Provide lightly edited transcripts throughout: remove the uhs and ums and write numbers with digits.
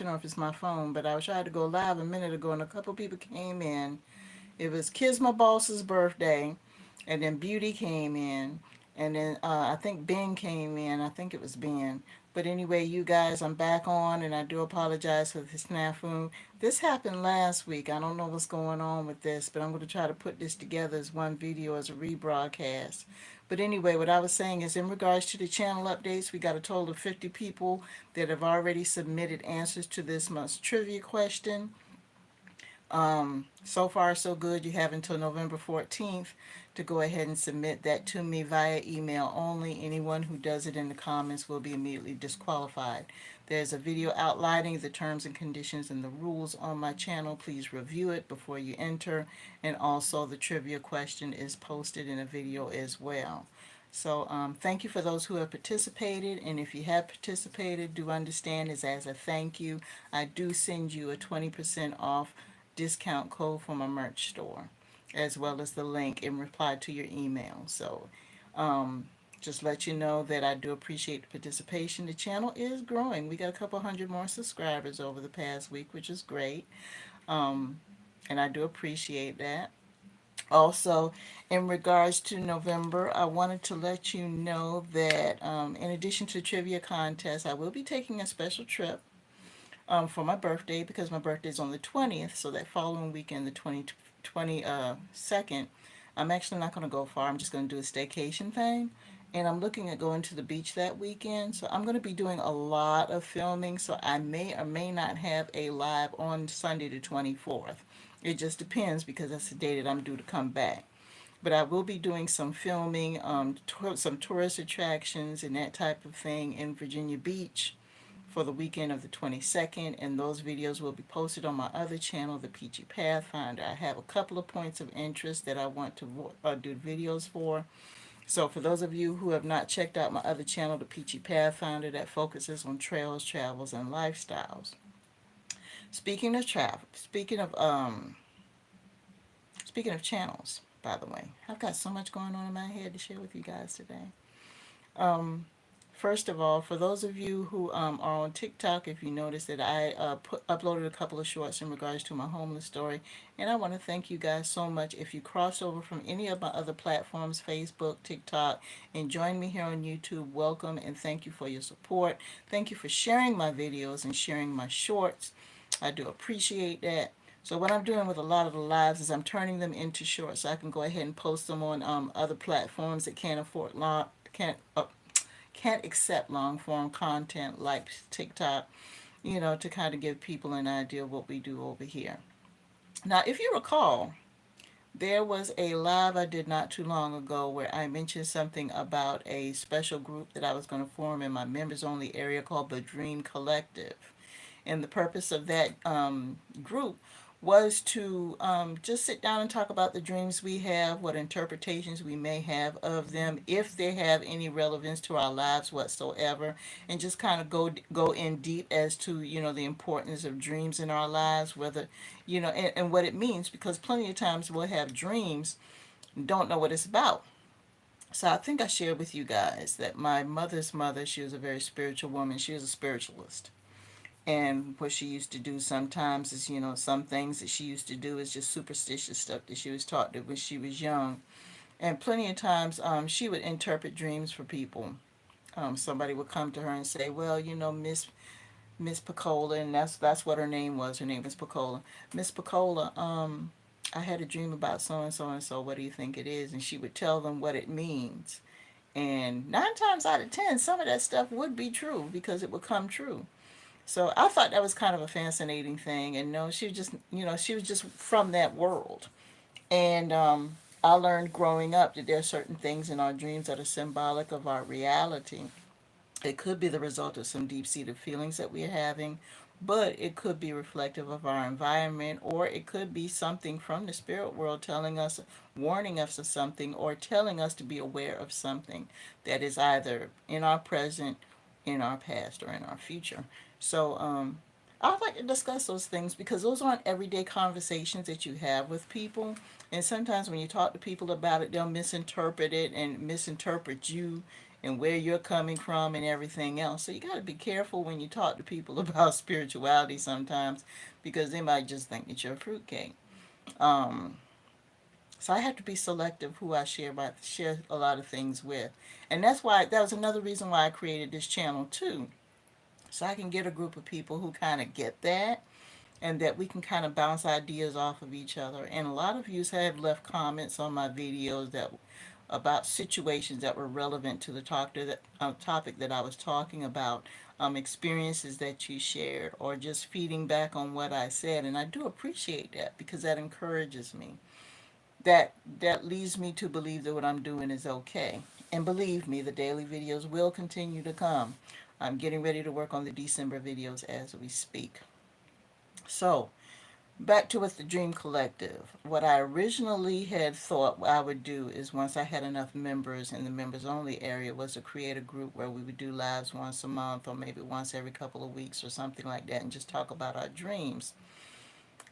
or if it's my phone, but I was trying to go live a minute ago and a couple people came in. It was Kisma Boss's birthday, and then Beauty came in, and then I think Ben came in. I think it was Ben. But anyway, you guys, I'm back on, and I do apologize for the snafu. This happened last week. I don't know what's going on with this, but I'm going to try to put this together as one video as a rebroadcast. But anyway, what I was saying is in regards to the channel updates, we got a total of 50 people that have already submitted answers to this month's trivia question. So far, so good. You have until November 14th to go ahead and submit that to me via email only. Anyone who does it in the comments will be immediately disqualified. There's a video outlining the terms and conditions and the rules on my channel. Please review it before you enter. And also, the trivia question is posted in a video as well. So thank you for those who have participated, and if you have participated, do understand is as a thank you, I do send you a 20% off discount code for my merch store, as well as the link in reply to your email. So just let you know that I do appreciate the participation. The channel is growing. We got a couple hundred more subscribers over the past week, which is great. Um, and I do appreciate that. Also, in regards to November, I wanted to let you know that in addition to the trivia contest, I will be taking a special trip for my birthday because my birthday is on the 20th. So that following weekend, the 22nd, I'm actually not going to go far. I'm just going to do a staycation thing. And I'm looking at going to the beach that weekend. So I'm going to be doing a lot of filming. So I may or may not have a live on Sunday the 24th. It just depends because that's the day that I'm due to come back. But I will be doing some filming, some tourist attractions and that type of thing in Virginia Beach for the weekend of the 22nd, and those videos will be posted on my other channel, the Peachy Pathfinder. I have a couple of points of interest that I want to do videos for. So for those of you who have not checked out my other channel, the Peachy Pathfinder, that focuses on trails, travels, and lifestyles. Speaking of travel, speaking of channels, by the way, I've got so much going on in my head to share with you guys today. Um, First of all, for those of you who are on TikTok, if you notice that I uploaded a couple of shorts in regards to my homeless story, and I want to thank you guys so much. If you cross over from any of my other platforms, Facebook, TikTok, and join me here on YouTube, welcome and thank you for your support. Thank you for sharing my videos and sharing my shorts. I do appreciate that. So what I'm doing with a lot of the lives is I'm turning them into shorts so I can go ahead and post them on other platforms that can't accept long form content like TikTok, to kind of give people an idea of what we do over here. Now, if you recall, there was a live I did not too long ago where I mentioned something about a special group that I was going to form in my members only area called the Dream Collective. And the purpose of that group was to just sit down and talk about the dreams we have, what interpretations we may have of them, if they have any relevance to our lives whatsoever, and just kind of go in deep as to the importance of dreams in our lives, whether and what it means, because plenty of times we'll have dreams and don't know what it's about. So I think I shared with you guys that my mother's mother, she was a very spiritual woman. She was a spiritualist. And what she used to do sometimes is, some things that she used to do is just superstitious stuff that she was taught to when she was young. And plenty of times she would interpret dreams for people. Somebody would come to her and say, well, Miss Picola, and that's what her name was. Her name was Picola. Miss Picola, I had a dream about so and so and so. What do you think it is? And she would tell them what it means. And 9 times out of 10, some of that stuff would be true because it would come true. So I thought that was kind of a fascinating thing. And no, she was just from that world. And I learned growing up that there are certain things in our dreams that are symbolic of our reality. It could be the result of some deep-seated feelings that we're having, but it could be reflective of our environment, or it could be something from the spirit world telling us, warning us of something, or telling us to be aware of something that is either in our present, in our past, or in our future. So I'd like to discuss those things because those aren't everyday conversations that you have with people. And sometimes when you talk to people about it, they'll misinterpret it and misinterpret you and where you're coming from and everything else. So you got to be careful when you talk to people about spirituality sometimes, because they might just think that you're a fruitcake. Um, so I have to be selective who I share a lot of things with, and that was another reason why I created this channel too, so I can get a group of people who kind of get that, and that we can kind of bounce ideas off of each other. And a lot of you have left comments on my videos that about situations that were relevant to the topic that I was talking about, experiences that you shared, or just feeding back on what I said. And I do appreciate that, because that encourages me. That leads me to believe that what I'm doing is okay. And believe me, the daily videos will continue to come. I'm getting ready to work on the December videos as we speak. So, back to with the Dream Collective. What I originally had thought I would do is, once I had enough members in the members only area, was to create a group where we would do lives once a month, or maybe once every couple of weeks or something like that, and just talk about our dreams.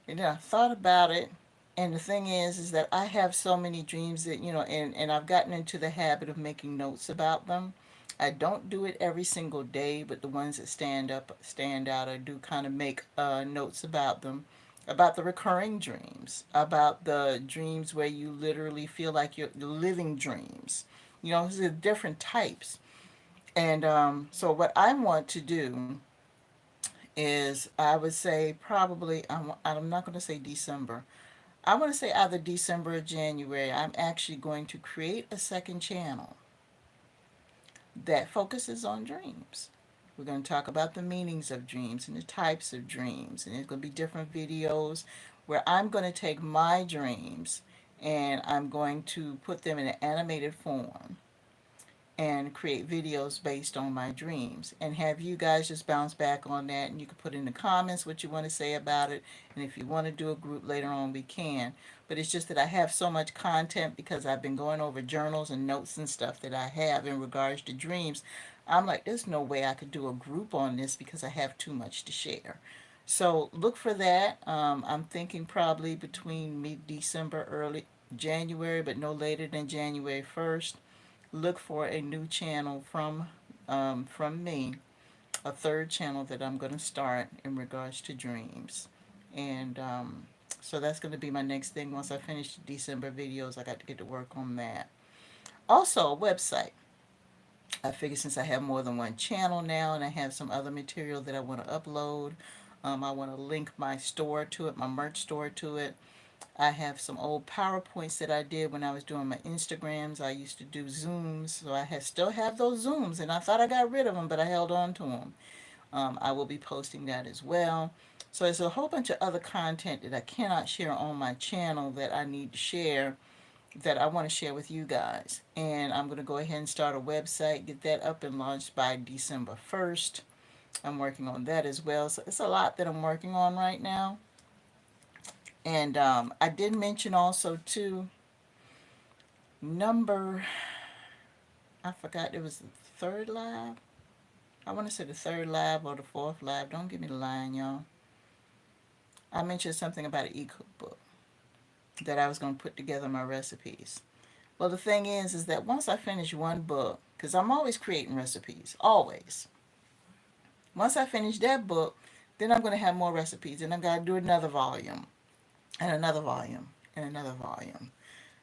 And then I thought about it, and the thing is that I have so many dreams that, and I've gotten into the habit of making notes about them. I don't do it every single day, but the ones that stand out, I do kind of make notes about them, about the recurring dreams, about the dreams where you literally feel like you're living dreams. There's different types. And so what I want to do is, I would say probably, I'm not going to say December. I want to say either December or January, I'm actually going to create a second channel that focuses on dreams. We're going to talk about the meanings of dreams and the types of dreams. And there's going to be different videos where I'm going to take my dreams and I'm going to put them in an animated form and create videos based on my dreams, and have you guys just bounce back on that, and you can put in the comments what you want to say about it, and if you want to do a group later on, we can. But it's just that I have so much content, because I've been going over journals and notes and stuff that I have in regards to dreams. I'm like, there's no way I could do a group on this, because I have too much to share. So look for that. I'm thinking probably between mid-December, early January, but no later than January 1st. Look for a new channel from me, a third channel that I'm going to start in regards to dreams. And so that's going to be my next thing. Once I finish the December videos, I got to get to work on that. Also, a website. I figure since I have more than one channel now, and I have some other material that I want to upload, I want to link my store to it, my merch store to it. I have some old PowerPoints that I did when I was doing my Instagrams. I used to do Zooms, so still have those Zooms, and I thought I got rid of them, but I held on to them. I will be posting that as well. So there's a whole bunch of other content that I cannot share on my channel that I need to share, that I want to share with you guys. And I'm going to go ahead and start a website, get that up and launched by December 1st. I'm working on that as well. So it's a lot that I'm working on right now. And I did mention also too, number, I forgot, it was the third live. I want to say the third live or the fourth live. Don't give me the line, y'all. I mentioned something about an e-cookbook that I was going to put together my recipes. Well, the thing is that once I finish one book, because I'm always creating recipes, always. Once I finish that book, then I'm going to have more recipes, and I'm going to do another volume, and another volume, and another volume.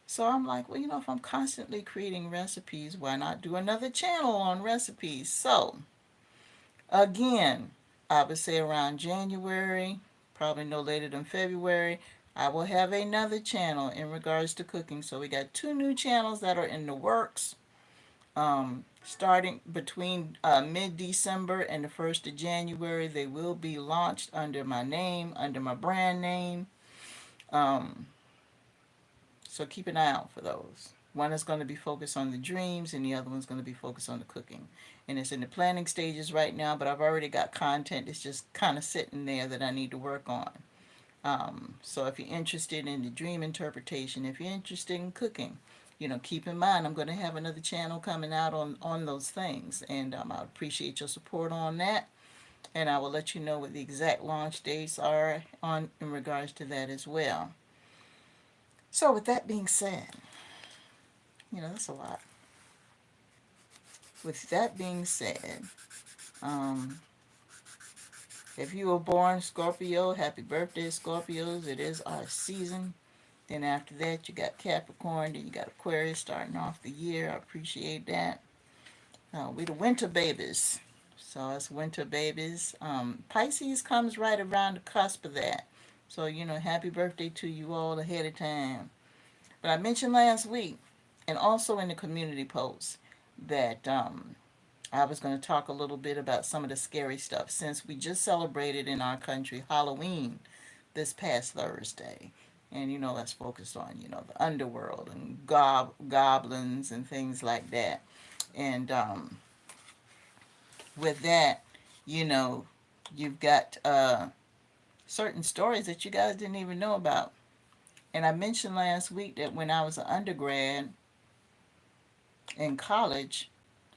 So I'm like, well, if I'm constantly creating recipes, why not do another channel on recipes? So, again, I would say around January, probably no later than February, I will have another channel in regards to cooking. So we got two new channels that are in the works. Starting between mid-December and the 1st of January, they will be launched under my name, under my brand name. Um, So keep an eye out for those. One is going to be focused on the dreams, and the other one's going to be focused on the cooking. And it's in the planning stages right now, but I've already got content that's just kind of sitting there that I need to work on. So if you're interested in the dream interpretation, if you're interested in cooking, keep in mind I'm going to have another channel coming out on those things. And I appreciate your support on that. And I will let you know what the exact launch dates are in regards to that as well. So with that being said, that's a lot. with that being said, um, if you were born Scorpio, happy birthday, Scorpios. It is our season. Then after that, you got Capricorn. Then you got Aquarius starting off the year. I appreciate that. We the winter babies. So it's winter babies. Pisces comes right around the cusp of that. So, happy birthday to you all ahead of time. But I mentioned last week, and also in the community post, that I was going to talk a little bit about some of the scary stuff since we just celebrated in our country Halloween this past Thursday. And, that's focused on, the underworld and goblins and things like that. And with that, you know, you've got certain stories that you guys didn't even know about. And I mentioned last week that when I was an undergrad in college,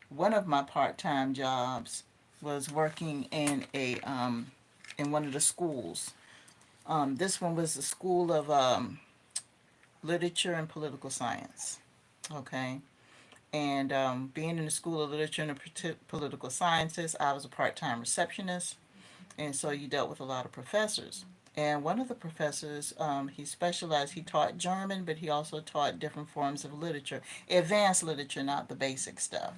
one of my part-time jobs was working in one of the schools. This one was the School of Literature and Political Science. Okay, and being in the School of Literature and Political Sciences, I was a part-time receptionist, and so you dealt with a lot of professors. And one of the professors, he specialized, he taught German, but he also taught different forms of literature, advanced literature, not the basic stuff.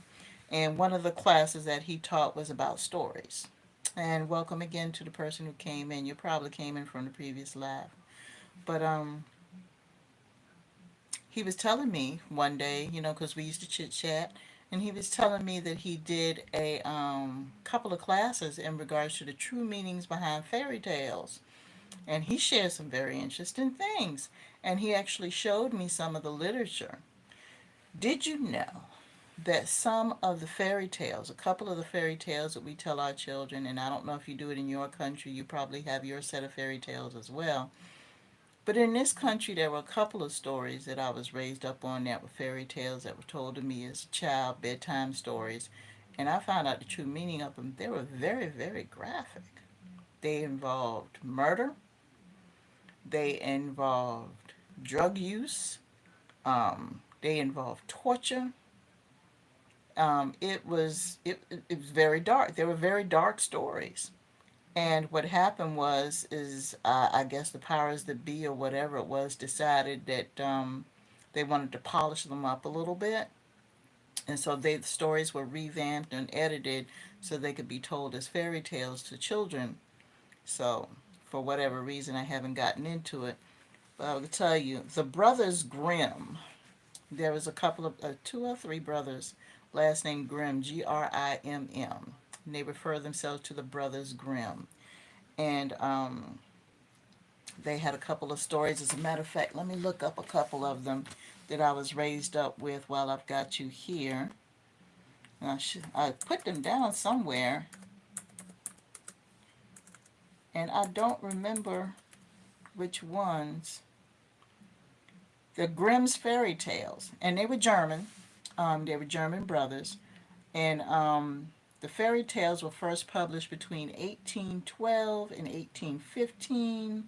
And one of the classes that he taught was about stories. And welcome again to the person who came in. You probably came in from the previous live. But he was telling me one day, because we used to chit chat, and he was telling me that he did a couple of classes in regards to the true meanings behind fairy tales. And he shared some very interesting things. And he actually showed me some of the literature. Did you know that some of the fairy tales, a couple of the fairy tales that we tell our children, and I don't know if you do it in your country, you probably have your set of fairy tales as well. But in this country, there were a couple of stories that I was raised up on that were fairy tales that were told to me as a child, bedtime stories. And I found out the true meaning of them. They were very, very graphic. They involved murder, they involved drug use, they involved torture. It was very dark. They were very dark stories. And what happened was is I guess the powers that be or whatever it was decided that they wanted to polish them up a little bit, and so the stories were revamped and edited so they could be told as fairy tales to children. So for whatever reason, I haven't gotten into it, but I will tell you, the Brothers Grimm. There was a couple of two or three brothers, last name Grimm, Grimm. And they refer themselves to the Brothers Grimm. And they had a couple of stories. As a matter of fact, let me look up a couple of them that I was raised up with while I've got you here. I put them down somewhere, and I don't remember which ones. The Grimm's Fairy Tales, and they were German. They were German brothers, and the fairy tales were first published between 1812 and 1815.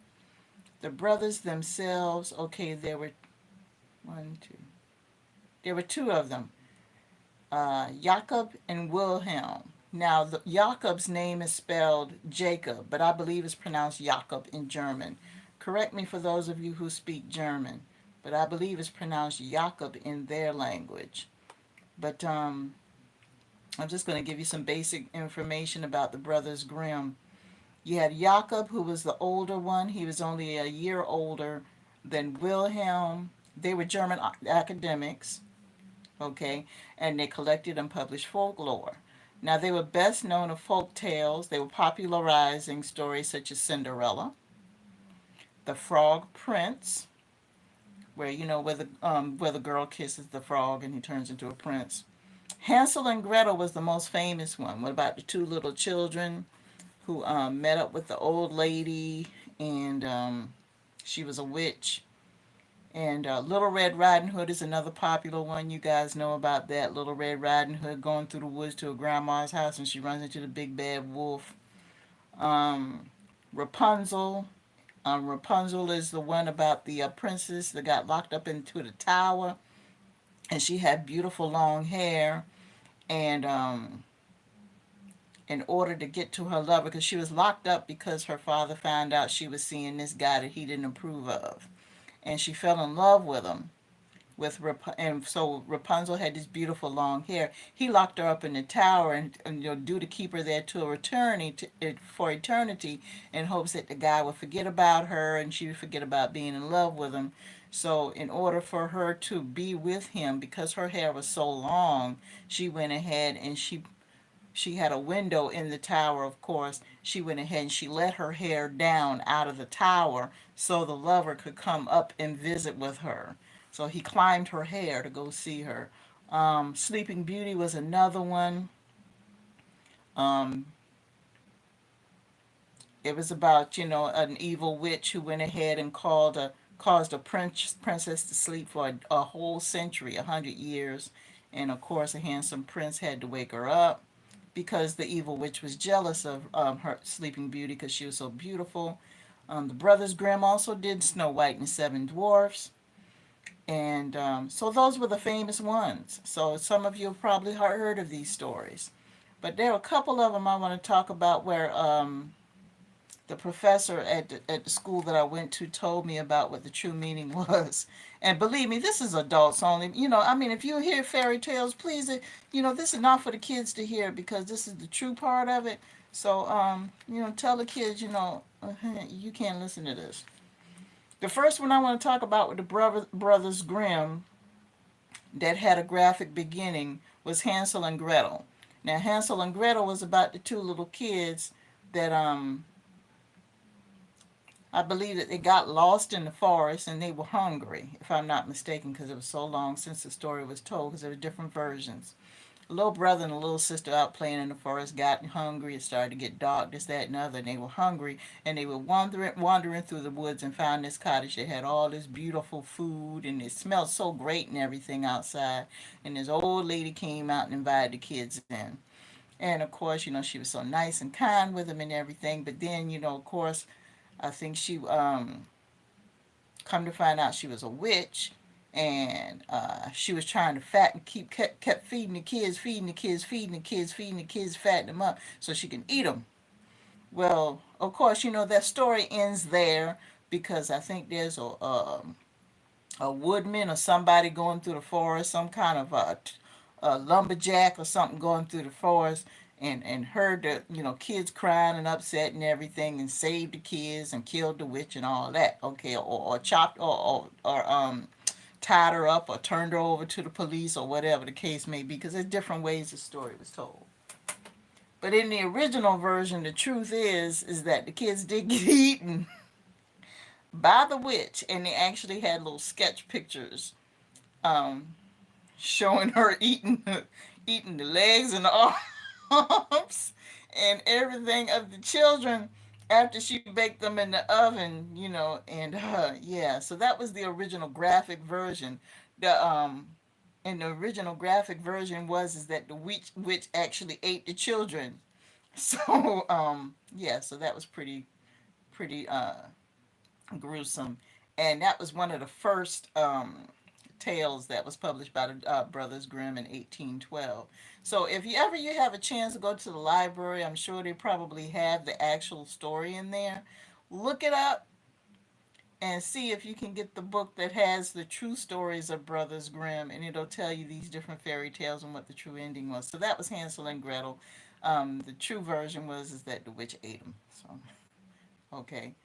The brothers themselves, okay, there were one, two, there were two of them, Jakob and Wilhelm. Now, Jakob's name is spelled Jacob, but I believe it's pronounced Jakob in German. Correct me for those of you who speak German, but I believe it's pronounced Jakob in their language. But I'm just going to give you some basic information about the Brothers Grimm. You had Jakob, who was the older one. He was only a year older than Wilhelm. They were German academics, okay, and they collected and published folklore. Now, they were best known of folk tales. They were popularizing stories such as Cinderella, The Frog Prince, where where the girl kisses the frog and he turns into a prince. Hansel and Gretel was the most famous one. What about the two little children who met up with the old lady, and she was a witch? And Little Red Riding Hood is another popular one. You guys know about that. Little Red Riding Hood going through the woods to her grandma's house, and she runs into the big bad wolf. Rapunzel. Rapunzel is the one about the princess that got locked up into the tower, and she had beautiful long hair. And in order to get to her lover, because she was locked up because her father found out she was seeing this guy that he didn't approve of, and she fell in love with him. And so Rapunzel had this beautiful long hair. He locked her up in the tower and due to keep her there to for eternity, in hopes that the guy would forget about her and she would forget about being in love with him. So in order for her to be with him, because her hair was so long, she went ahead and she had a window in the tower, of course. She went ahead and she let her hair down out of the tower so the lover could come up and visit with her. So he climbed her hair to go see her. Sleeping Beauty was another one. Um, it was about, an evil witch who went ahead and caused a princess to sleep for a whole century, 100 years. And of course, a handsome prince had to wake her up because the evil witch was jealous of her Sleeping Beauty because she was so beautiful. The Brothers Grimm also did Snow White and the Seven Dwarfs. And so those were the famous ones. So some of you have probably heard of these stories. But there are a couple of them I want to talk about where the professor at the school that I went to told me about what the true meaning was. And believe me, this is adults only. I mean, if you hear fairy tales, please, this is not for the kids to hear because this is the true part of it. So, tell the kids, you can't listen to this. The first one I want to talk about with the Brothers Grimm that had a graphic beginning was Hansel and Gretel. Now, Hansel and Gretel was about the two little kids that I believe that they got lost in the forest and they were hungry, if I'm not mistaken, because it was so long since the story was told, because there were different versions. A little brother and a little sister out playing in the forest got hungry. It started to get dark, this, that, and the other. And they were hungry, and they were wandering through the woods and found this cottage that had all this beautiful food, and it smelled so great and everything outside. And this old lady came out and invited the kids in. And of course, she was so nice and kind with them and everything. But then, of course, I think she come to find out she was a witch, and she was trying to fatten kept feeding the kids, fatten them up so she can eat them. Well, of course, that story ends there because I think there's a woodman or somebody going through the forest, some kind of a lumberjack or something going through the forest, and heard the kids crying and upset and everything, and saved the kids and killed the witch and all that. Okay, or chopped or tied her up or turned her over to the police or whatever the case may be, because there's different ways the story was told. But in the original version, the truth is that the kids did get eaten by the witch, and they actually had little sketch pictures um, showing her eating the legs and the arms and everything of the children after she baked them in the oven, and yeah, so that was the original graphic version. The and the original graphic version was is that the witch actually ate the children. So yeah, so that was pretty gruesome, and that was one of the first tales that was published by the Brothers Grimm in 1812. So if you have a chance to go to the library, I'm sure they probably have the actual story in there. Look it up and see if you can get the book that has the true stories of Brothers Grimm, and it'll tell you these different fairy tales and what the true ending was. So that was Hansel and Gretel. The true version was is that the witch ate them. So okay.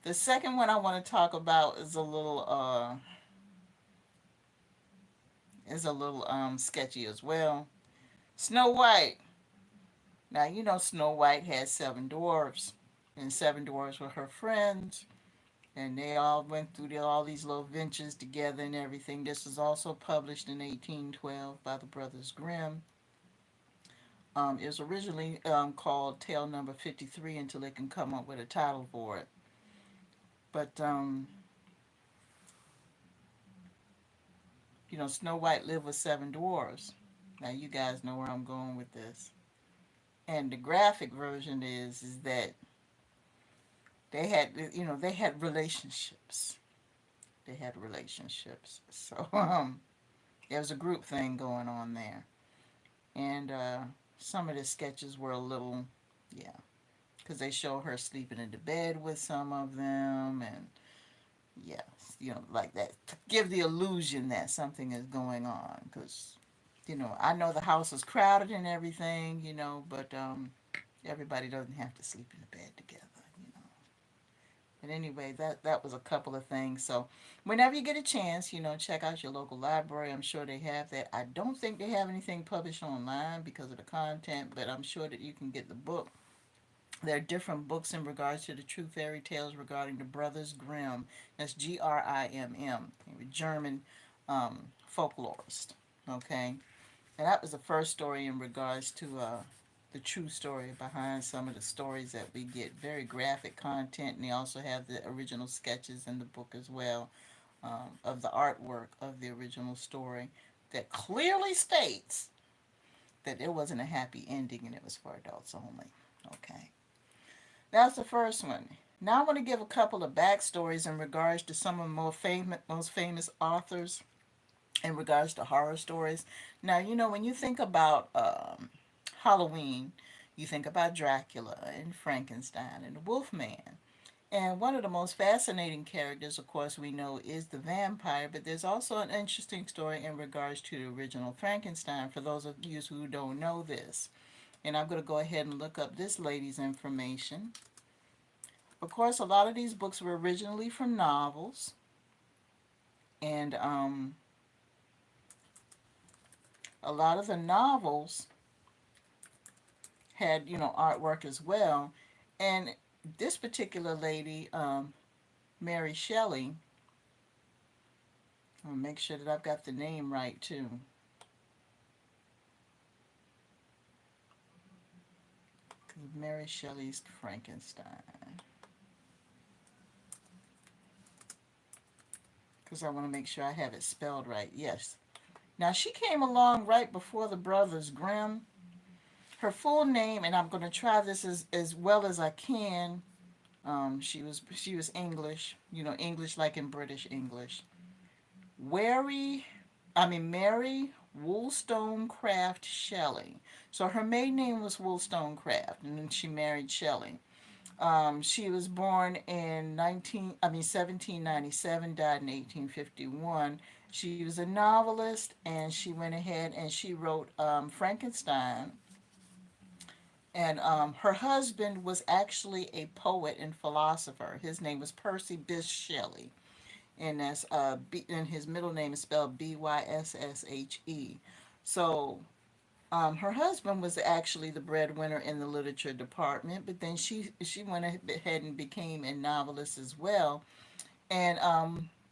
The second one I want to talk about is a little sketchy as well. Snow White. Now Snow White had seven dwarfs, and seven dwarfs were her friends, and they all went through all these little ventures together and everything. This was also published in 1812 by the Brothers Grimm. It was originally called Tale Number 53 until they can come up with a title for it. But Snow White lived with seven dwarfs. Now you guys know where I'm going with this. And the graphic version is that they had relationships. They had relationships. So there was a group thing going on there. And some of the sketches were a little, yeah, because they show her sleeping in the bed with some of them, and yeah, like that, to give the illusion that something is going on. Because I know the house is crowded and everything, but everybody doesn't have to sleep in the bed together. But anyway, that was a couple of things. So whenever you get a chance, check out your local library. I'm sure they have that. I don't think they have anything published online because of the content, but I'm sure that you can get the book. There are different books in regards to the true fairy tales regarding the Brothers Grimm. That's Grimm, German folklorist. Okay, and that was the first story in regards to the true story behind some of the stories that we get. Very graphic content, and they also have the original sketches in the book as well, of the artwork of the original story that clearly states that there wasn't a happy ending and it was for adults only. Okay, that's the first one. Now I want to give a couple of backstories in regards to some of the most famous authors in regards to horror stories. Now, when you think about Halloween, you think about Dracula and Frankenstein and the Wolfman. And one of the most fascinating characters, of course, we know is the vampire, but there's also an interesting story in regards to the original Frankenstein for those of you who don't know this. And I'm going to go ahead and look up this lady's information. Of course, a lot of these books were originally from novels, and a lot of the novels had artwork as well. And this particular lady, Mary Shelley, I'll make sure that I've got the name right too. Mary Shelley's Frankenstein, because I want to make sure I have it spelled right. Yes. Now she came along right before the Brothers Grimm. Her full name, and I'm going to try this as well as I can. She was English, English like in British English. Wary, Mary Wollstonecraft Shelley. So her maiden name was Wollstonecraft, and then she married Shelley. She was born in 1797, died in 1851. She was a novelist, and she went ahead and she wrote Frankenstein. And her husband was actually a poet and philosopher. His name was Percy Bysshe Shelley, and and his middle name is spelled Byssshe. So her husband was actually the breadwinner in the literature department, but then she went ahead and became a novelist as well. And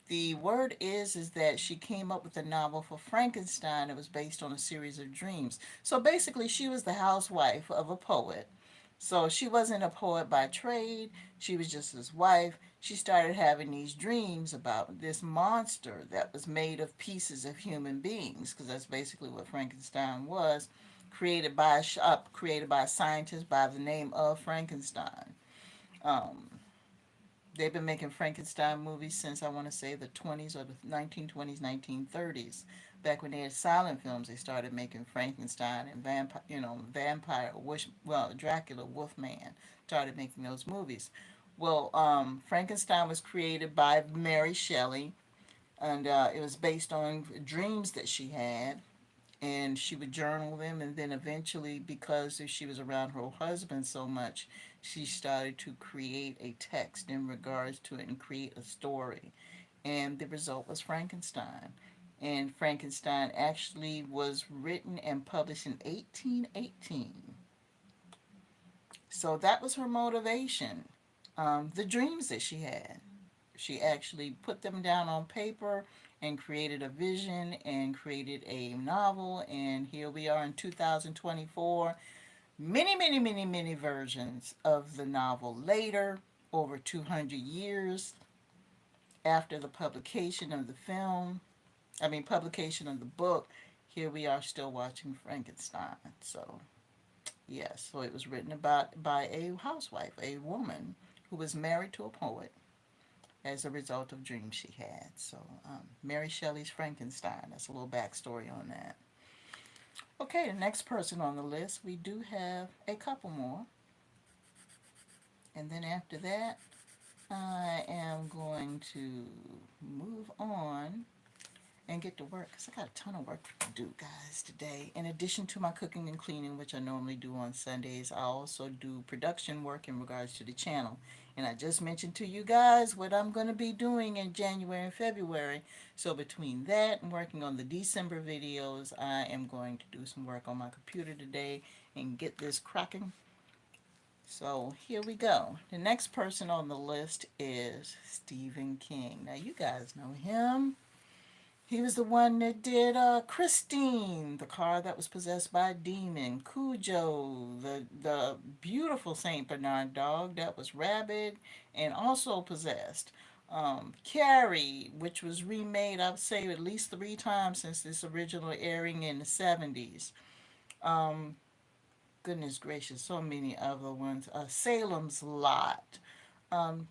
the word is that she came up with a novel for Frankenstein. It was based on a series of dreams. So basically, she was the housewife of a poet. So she wasn't a poet by trade. She was just his wife. She started having these dreams about this monster that was made of pieces of human beings, because that's basically what Frankenstein was, created by a scientist by the name of Frankenstein. Um, they've been making Frankenstein movies since I want to say the 20s or the 1920s, 1930s. Back when they had silent films, they started making Frankenstein and Dracula, Wolfman, started making those movies. Well, Frankenstein was created by Mary Shelley, and it was based on dreams that she had, and she would journal them, and then eventually, because she was around her husband so much, she started to create a text in regards to it and create a story, and the result was Frankenstein. And Frankenstein actually was written and published in 1818. So that was her motivation. The dreams that she had, she actually put them down on paper and created a vision and created a novel. And here we are in 2024. Many, many, many, many versions of the novel later, over 200 years after the publication of the publication of the book. Here we are still watching Frankenstein. So, yes, so it was written about by a housewife, a woman who was married to a poet as a result of dreams she had. So, Mary Shelley's Frankenstein. That's a little backstory on that. Okay, the next person on the list, we do have a couple more. And then after that, I am going to move on and get to work because I got a ton of work to do, guys, today. In addition to my cooking and cleaning, which I normally do on Sundays, I also do production work in regards to the channel. And I just mentioned to you guys what I'm going to be doing in January and February. So between that and working on the December videos, I am going to do some work on my computer today and get this cracking. So here we go. The next person on the list is Stephen King. Now you guys know him. He was the one that did Christine, the car that was possessed by a demon, Cujo, the beautiful Saint Bernard dog that was rabid and also possessed, Carrie, which was remade, I'd say, at least 3 times since this original airing in the 70s. Um, Goodness gracious, so many other ones. Salem's Lot.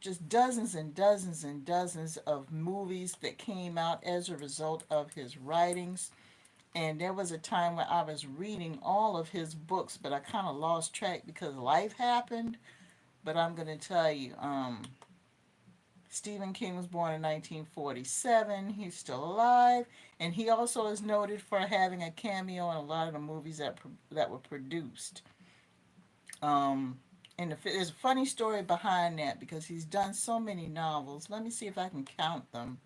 Just dozens and dozens and dozens of movies that came out as a result of his writings. And there was a time when I was reading all of his books, but I kind of lost track because life happened. But I'm going to tell you, Stephen King was born in 1947. He's still alive, and he also is noted for having a cameo in a lot of the movies that were produced. Um, and there's a funny story behind that because he's done so many novels. Let me see if I can count them.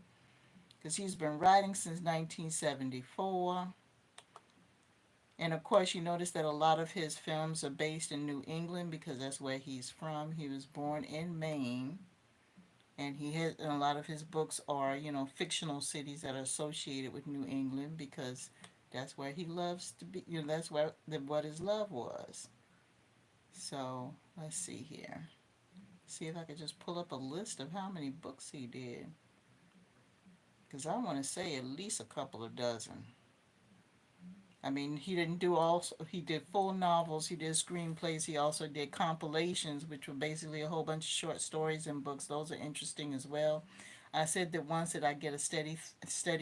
Because he's been writing since 1974. And of course, you notice that a lot of his films are based in New England because that's where he's from. He was born in Maine. And a lot of his books are, fictional cities that are associated with New England because that's where he loves to be. That's what his love was. So let's see here. See if I could just pull up a list of how many books he did. Because I want to say at least a couple of dozen. I mean, he didn't do all, he did full novels, he did screenplays, he also did compilations, which were basically a whole bunch of short stories and books. Those are interesting as well. I said that once that I get a steady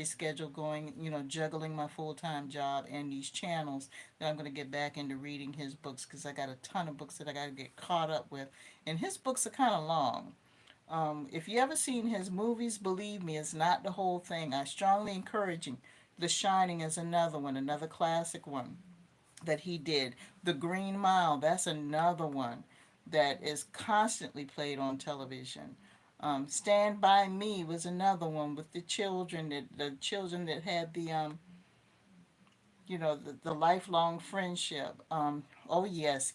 schedule going, juggling my full-time job and these channels, that I'm going to get back into reading his books because I got a ton of books that I got to get caught up with. And his books are kind of long. If you ever seen his movies, believe me, it's not the whole thing. I strongly encourage you. The Shining is another one, another classic one that he did. The Green Mile, that's another one that is constantly played on television. Stand by Me was another one with the children that had the lifelong friendship. Oh yes,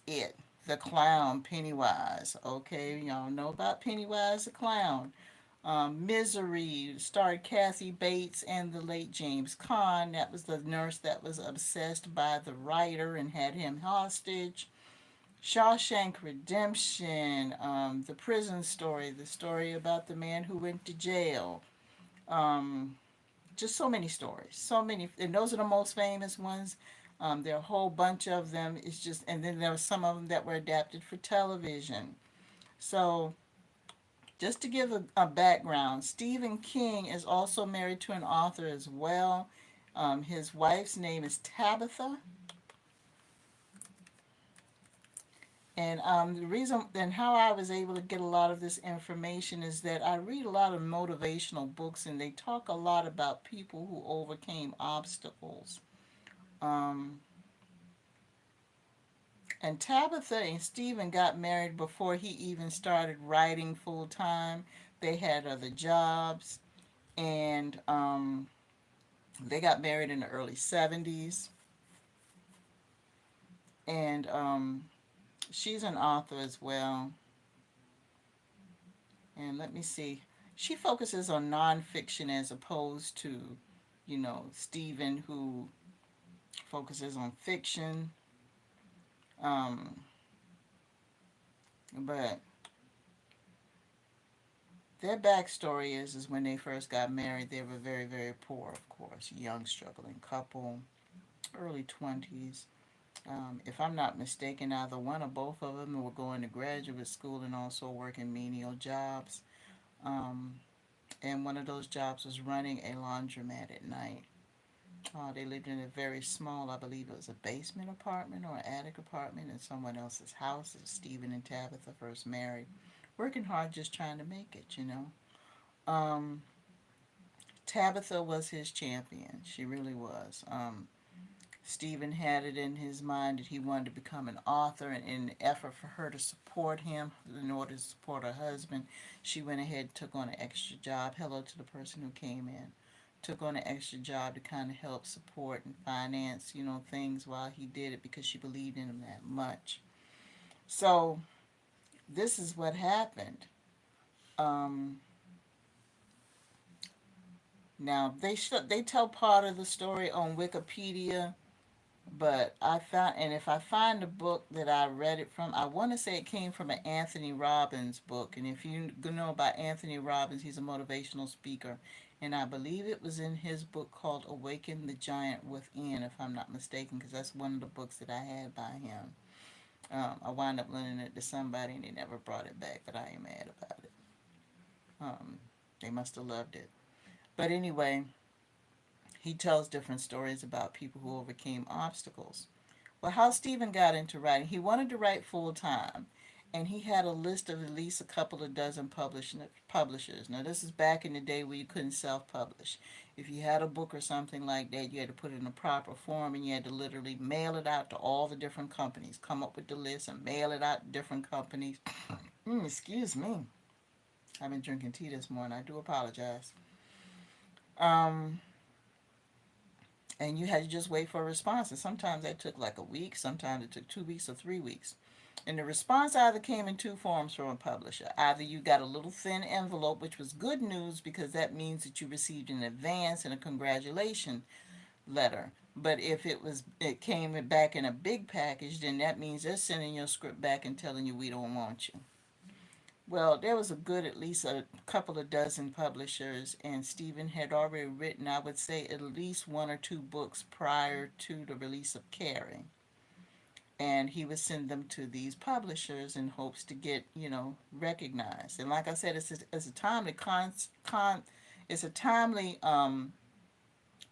the clown Pennywise. Okay, y'all know about Pennywise the clown. Misery starred Kathy Bates and the late James Caan. That was the nurse that was obsessed by the writer and had him hostage. Shawshank Redemption, The Prison Story, the story about the man who went to jail. Um, just so many stories, so many, and those are the most famous ones. There are a whole bunch of them. It's just, and then there were some of them that were adapted for television. So just to give a background, Stephen King is also married to an author as well. His wife's name is Tabitha. And the reason and how I was able to get a lot of this information is that I read a lot of motivational books and they talk a lot about people who overcame obstacles. Um, and Tabitha and Stephen got married before he even started writing full time. They had other jobs and they got married in the early 70s. And she's an author as well. And let me see. She focuses on nonfiction as opposed to, Stephen, who focuses on fiction. Um, but their backstory is when they first got married, they were very, very poor, of course. Young, struggling couple, early 20s. If I'm not mistaken, either one or both of them were going to graduate school and also working menial jobs. Um, and one of those jobs was running a laundromat at night. They lived in a very small, I believe it was a basement apartment or an attic apartment in someone else's house. As Stephen and Tabitha first married, working hard, just trying to make it. Um, Tabitha was his champion. She really was. Stephen had it in his mind that he wanted to become an author, and in an effort for her to support him, in order to support her husband, she went ahead and took on an extra job. Hello to the person who came in. Took on an extra job to kind of help support and finance, things while he did it because she believed in him that much. So this is what happened. Um, Now they tell part of the story on Wikipedia, but I found, and if I find the book that I read it from, I want to say it came from an Anthony Robbins book. And if you know about Anthony Robbins, he's a motivational speaker, and I believe it was in his book called Awaken the Giant Within, if I'm not mistaken, because that's one of the books that I had by him. I wound up lending it to somebody, and they never brought it back, but I ain't mad about it. Um, they must have loved it. But anyway, he tells different stories about people who overcame obstacles. Well, how Stephen got into writing, he wanted to write full time, and he had a list of at least a couple of dozen publishers. Now, this is back in the day where you couldn't self publish. If you had a book or something like that, you had to put it in a proper form, and you had to literally mail it out to all the different companies, come up with the list and mail it out to different companies. Excuse me. I've been drinking tea this morning. I do apologize. Um, and you had to just wait for a response. And sometimes that took like a week, sometimes it took 2 weeks or 3 weeks. And the response either came in two forms from a publisher. Either you got a little thin envelope, which was good news because that means that you received an advance and a congratulation letter. But if it came back in a big package, then that means they're sending your script back and telling you we don't want you. Well, there was a good at least a couple of dozen publishers, and Stephen had already written, I would say, at least one or two books prior to the release of Carrie. And he would send them to these publishers in hopes to get, recognized. And like I said, it's a timely it's a timely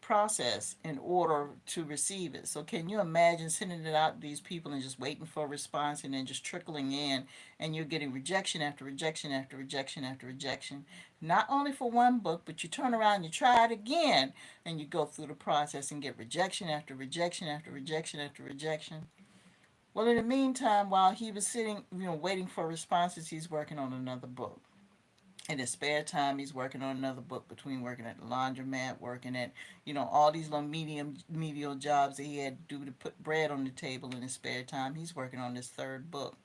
process in order to receive it. So can you imagine sending it out to these people and just waiting for a response and then just trickling in, and you're getting rejection after rejection after rejection after rejection, not only for one book, but you turn around and you try it again and you go through the process and get rejection after rejection after rejection after rejection. Well, in the meantime, while he was sitting, waiting for responses, he's working on another book. In his spare time, he's working on another book between working at the laundromat, working at, all these little medial jobs that he had to do to put bread on the table in his spare time. He's working on this third book.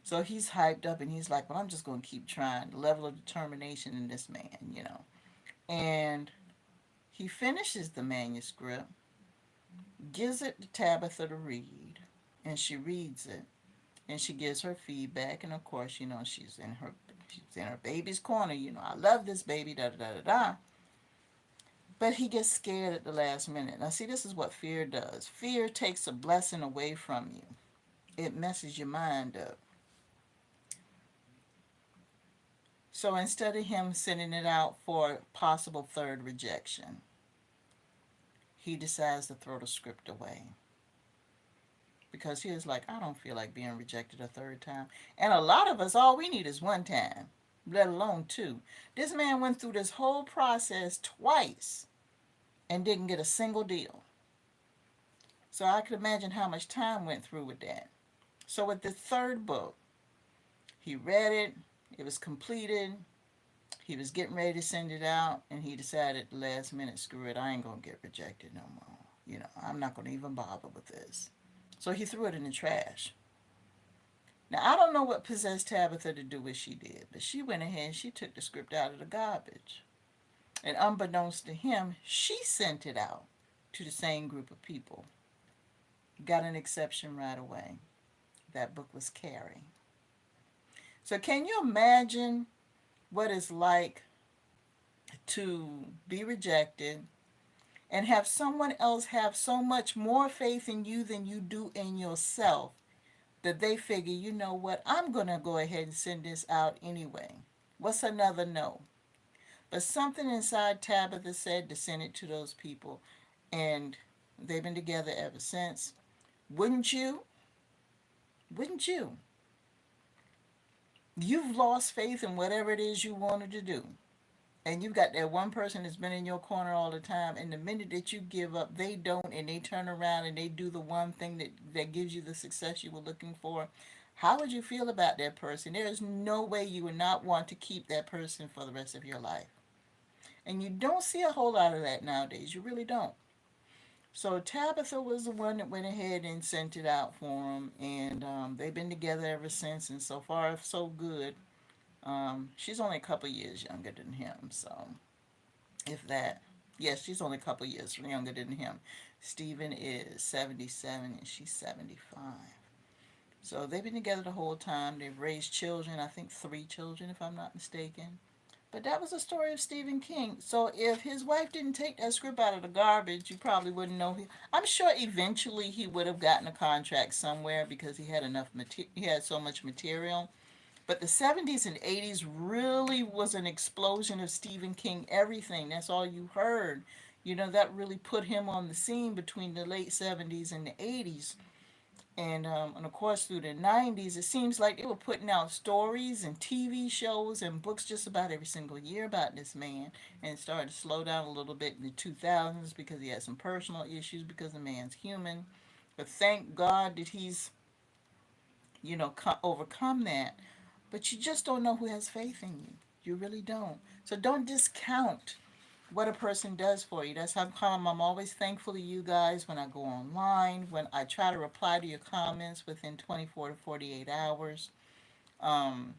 So he's hyped up and he's like, well, I'm just going to keep trying. The level of determination in this man. And he finishes the manuscript, gives it to Tabitha to read, and she reads it. And she gives her feedback, and of course, she's in her baby's corner. I love this baby, da da da da da. But he gets scared at the last minute. Now, see, this is what fear does. Fear takes a blessing away from you. It messes your mind up. So instead of him sending it out for possible third rejection, he decides to throw the script away. Because he was like, I don't feel like being rejected a third time. And a lot of us, all we need is one time, let alone two. This man went through this whole process twice and didn't get a single deal. So I could imagine how much time went through with that. So with the third book, he read it, it was completed, he was getting ready to send it out, and he decided at the last minute, screw it, I ain't going to get rejected no more. I'm not going to even bother with this. So he threw it in the trash. Now, I don't know what possessed Tabitha to do what she did, but she went ahead and she took the script out of the garbage. And unbeknownst to him, she sent it out to the same group of people. Got an exception right away. That book was Carrie. So can you imagine what it's like to be rejected and have someone else have so much more faith in you than you do in yourself that they figure, you know what, I'm going to go ahead and send this out anyway. What's another no? But something inside Tabitha said to send it to those people. And they've been together ever since. Wouldn't you? Wouldn't you? You've lost faith in whatever it is you wanted to do. And you've got that one person that's been in your corner all the time, and the minute that you give up, they don't, and they turn around and they do the one thing that gives you the success you were looking for. How would you feel about that person? There is no way you would not want to keep that person for the rest of your life. And you don't see a whole lot of that nowadays. You really don't. So Tabitha was the one that went ahead and sent it out for him, and they've been together ever since, and so far so good. She's only a couple years younger than him, so if that. Yes, she's only a couple years younger than him. Stephen is 77 and she's 75. So they've been together the whole time. They've raised children, I think 3 children, if I'm not mistaken. But that was the story of Stephen King. So if his wife didn't take that script out of the garbage, you probably wouldn't know. I'm sure eventually he would have gotten a contract somewhere because he had enough material. He had so much material. But the 70s and 80s really was an explosion of Stephen King everything. That's all you heard. You know, that really put him on the scene between the late 70s and the 80s. And of course, through the 90s, it seems like they were putting out stories and TV shows and books just about every single year about this man. And it started to slow down a little bit in the 2000s because he had some personal issues because the man's human. But thank God that he's, overcome that. But you just don't know who has faith in you. You really don't. So don't discount what a person does for you. That's how come I'm always thankful to you guys when I go online, when I try to reply to your comments within 24 to 48 hours. Um,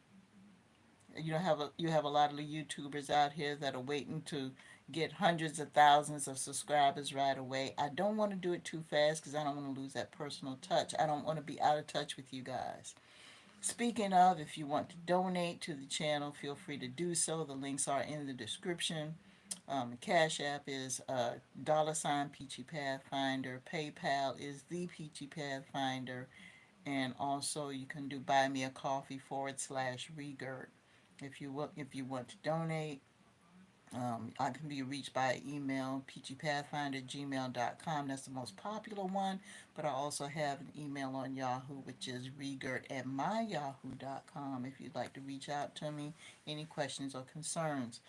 you have a lot of the YouTubers out here that are waiting to get hundreds of thousands of subscribers right away. I don't want to do it too fast because I don't want to lose that personal touch. I don't want to be out of touch with you guys. Speaking of, if you want to donate to the channel, feel free to do so. The links are in the description. Cash App is $ Peachy Pathfinder. PayPal is the Peachy Pathfinder. And also you can do buy me a coffee /REGGIRT. If you want to donate, I can be reached by email, PeachyPathfinder@gmail.com. That's the most popular one. But I also have an email on Yahoo, which is REGGIRT@myyahoo.com if you'd like to reach out to me, any questions or concerns.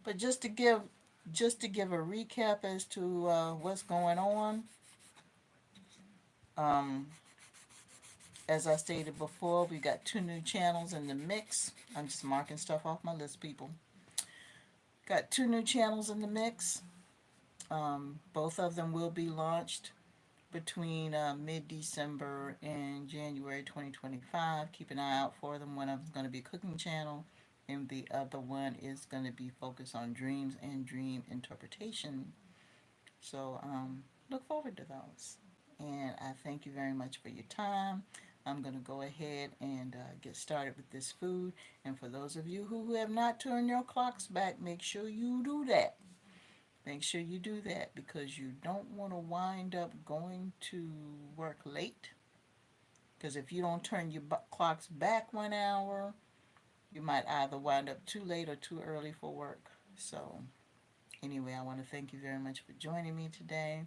But just to give a recap as to what's going on, um, as I stated before, we got 2 new channels in the mix. I'm just marking stuff off my list, people. Got 2 new channels in the mix. Both of them will be launched between mid-December and January 2025. Keep an eye out for them. One of them is going to be a cooking channel, and the other one is going to be focused on dreams and dream interpretation. So look forward to those. And I thank you very much for your time. I'm going to go ahead and get started with this food. And for those of you who have not turned your clocks back, make sure you do that. Make sure you do that because you don't want to wind up going to work late. Because if you don't turn your clocks back 1 hour, you might either wind up too late or too early for work. So anyway, I want to thank you very much for joining me today.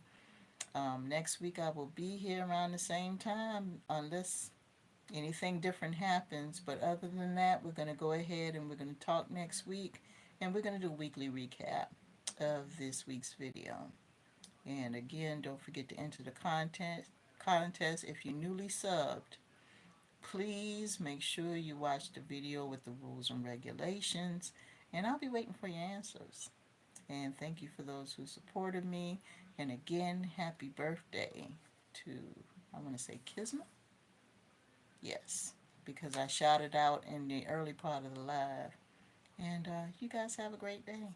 Next week I will be here around the same time unless anything different happens. But other than that, we're going to go ahead and we're going to talk next week. And we're going to do a weekly recap of this week's video. And again, don't forget to enter the contest if you're newly subbed. Please make sure you watch the video with the rules and regulations. And I'll be waiting for your answers. And thank you for those who supported me. And again, happy birthday to, I want to say Kismet? Yes, because I shouted out in the early part of the live. And you guys have a great day.